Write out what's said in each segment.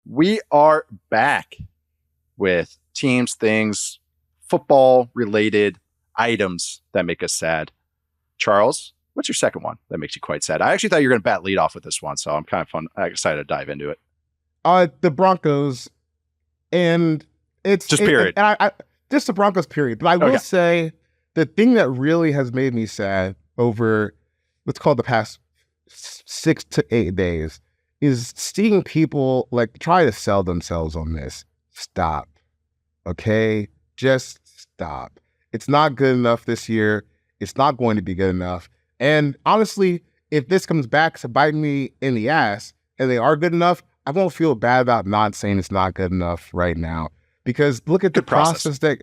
We are back with teams, things, football-related items that make us sad. Charles, what's your second one that makes you quite sad? I actually thought you were going to bat lead off with this one, so I'm kind of excited to dive into it. The Broncos, and it's just period. Just the Broncos, period. But I will say the thing that really has made me sad over, let's call it the past 6 to 8 days, is seeing people like try to sell themselves on this. Stop. Okay? Just stop. It's not good enough this year. It's not going to be good enough. And honestly, if this comes back to bite me in the ass and they are good enough, I won't feel bad about not saying it's not good enough right now. Because look at the process that,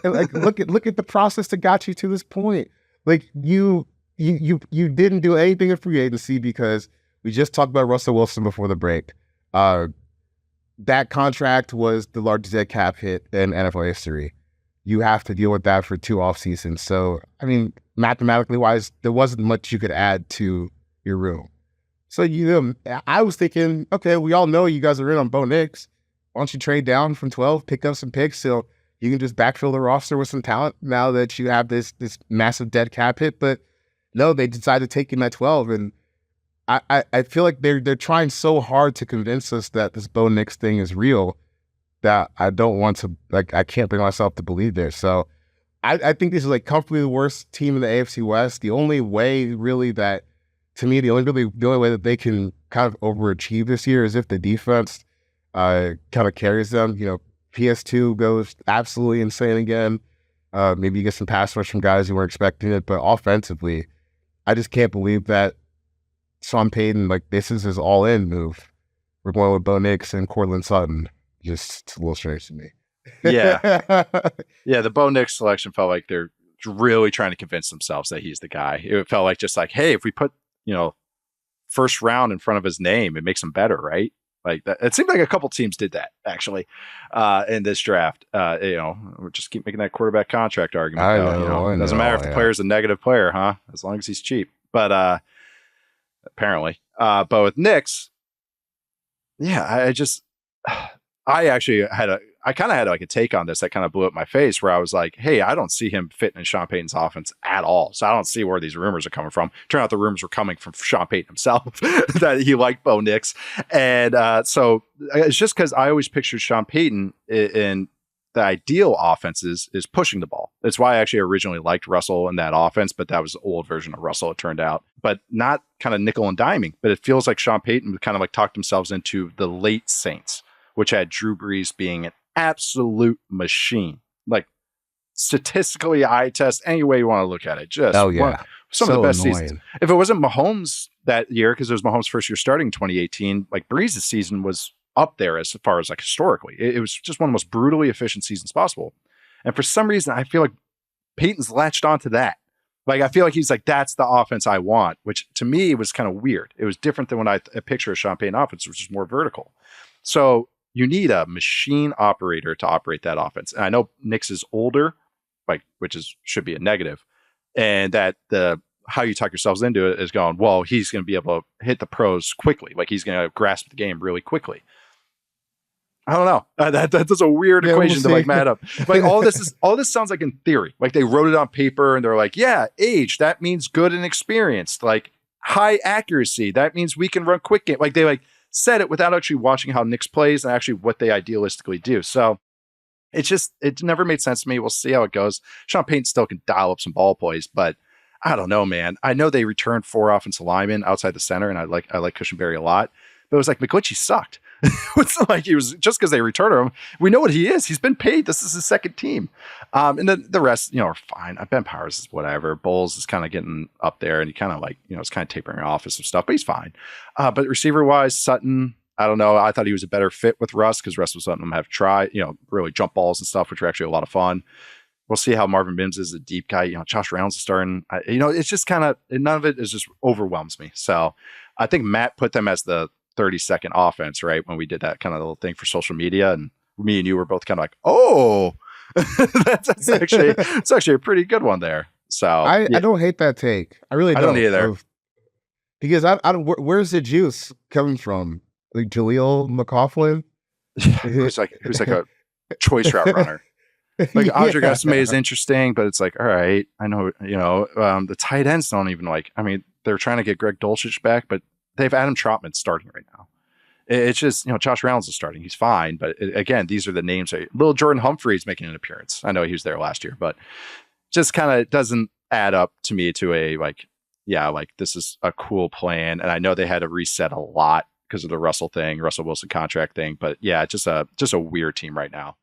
look at the process that got you to this point. Like you didn't do anything in free agency because we just talked about Russell Wilson before the break. That contract was the largest dead cap hit in NFL history. You have to deal with that for 2 off seasons. So, I mean, mathematically wise, there wasn't much you could add to your room. So, I was thinking, okay, we all know you guys are in on Bo Nix. Why don't you trade down from 12, pick up some picks so you can just backfill the roster with some talent now that you have this massive dead cap hit? But no, they decided to take him at 12, and I feel like they're trying so hard to convince us that this Bo Nix thing is real that I don't want to, I can't bring myself to believe there. So I think this is comfortably the worst team in the AFC West. The only way really that, to me, the only way that they can kind of overachieve this year is if the defense kind of carries them. PS2 goes absolutely insane again. Maybe you get some pass rush from guys who weren't expecting it, but offensively, I just can't believe that Sean Payton, this is his all-in move. We're going with Bo Nix and Cortland Sutton. Just a little strange to me. Yeah. Yeah, the Bo Nix selection felt like they're really trying to convince themselves that he's the guy. It felt like hey, if we put, first round in front of his name, it makes him better, right? Like that. It seemed like a couple teams did that, actually, in this draft. We just keep making that quarterback contract argument. I know. It doesn't matter if the player's a negative player, huh? As long as he's cheap. But apparently. But with Nix, yeah, I actually I kind of had a take on this that kind of blew up my face, where I was like, hey, I don't see him fitting in Sean Payton's offense at all. So I don't see where these rumors are coming from. Turned out the rumors were coming from Sean Payton himself that he liked Bo Nix. And so it's just because I always pictured Sean Payton in the ideal offenses is pushing the ball. That's why I actually originally liked Russell in that offense, but that was the old version of Russell, it turned out. But not kind of nickel and diming. But it feels like Sean Payton kind of talked themselves into the late Saints, which had Drew Brees being an absolute machine. Statistically, eye test, any way you want to look at it. Just some of the best seasons. If it wasn't Mahomes that year, because it was Mahomes' first year starting in 2018, Brees' season was up there as far as historically. It was just one of the most brutally efficient seasons possible. And for some reason, I feel like Peyton's latched onto that. I feel like he's that's the offense I want, which to me was kind of weird. It was different than when I picture a Sean Payton offense, which is more vertical. So you need a machine operator to operate that offense. And I know Nix is older, which should be a negative. And that how you talk yourselves into it is going, well, he's going to be able to hit the pros quickly. He's going to grasp the game really quickly. I don't know. That's a weird equation to add up. All this sounds like in theory. They wrote it on paper and they're like, yeah, age, that means good and experienced. High accuracy, that means we can run quick game. They said it without actually watching how Nix plays and actually what they idealistically do. So it never made sense to me. We'll see how it goes. Sean Payton still can dial up some ball plays, but I don't know, man. I know they returned 4 offensive linemen outside the center, and I like Cushenberry a lot. But it was McGlinchey sucked. It's he was just because they returned him. We know what he is. He's been paid. This is his second team. And then the rest, are fine. Ben Powers is whatever. Bowles is kind of getting up there, and he kind of it's kind of tapering off with some stuff, but he's fine. But receiver wise, Sutton, I don't know. I thought he was a better fit with Russ because Russ was letting him have really jump balls and stuff, which were actually a lot of fun. We'll see how Marvin Mims is a deep guy. Josh Reynolds is starting. It's just kind of, none of it is just overwhelms me. So I think Matt put them as the 32nd offense, right? When we did that kind of little thing for social media, and me and you were both kind of oh, that's actually, it's actually a pretty good one there. So I don't hate that take. I really don't. I don't either. Because I don't, where's the juice coming from? like Jaleel McLaughlin. who's like a choice route runner. Like Audric Esme is interesting, but it's like, all right, I know, the tight ends don't even they're trying to get Greg Dulcich back, but they have Adam Trautman starting right now. It's just, Josh Reynolds is starting. He's fine. But again, these are the names. Little Jordan Humphrey's making an appearance. I know he was there last year, but just kind of doesn't add up to me to this is a cool plan. And I know they had to reset a lot because of the Russell Wilson contract thing. But yeah, just a weird team right now.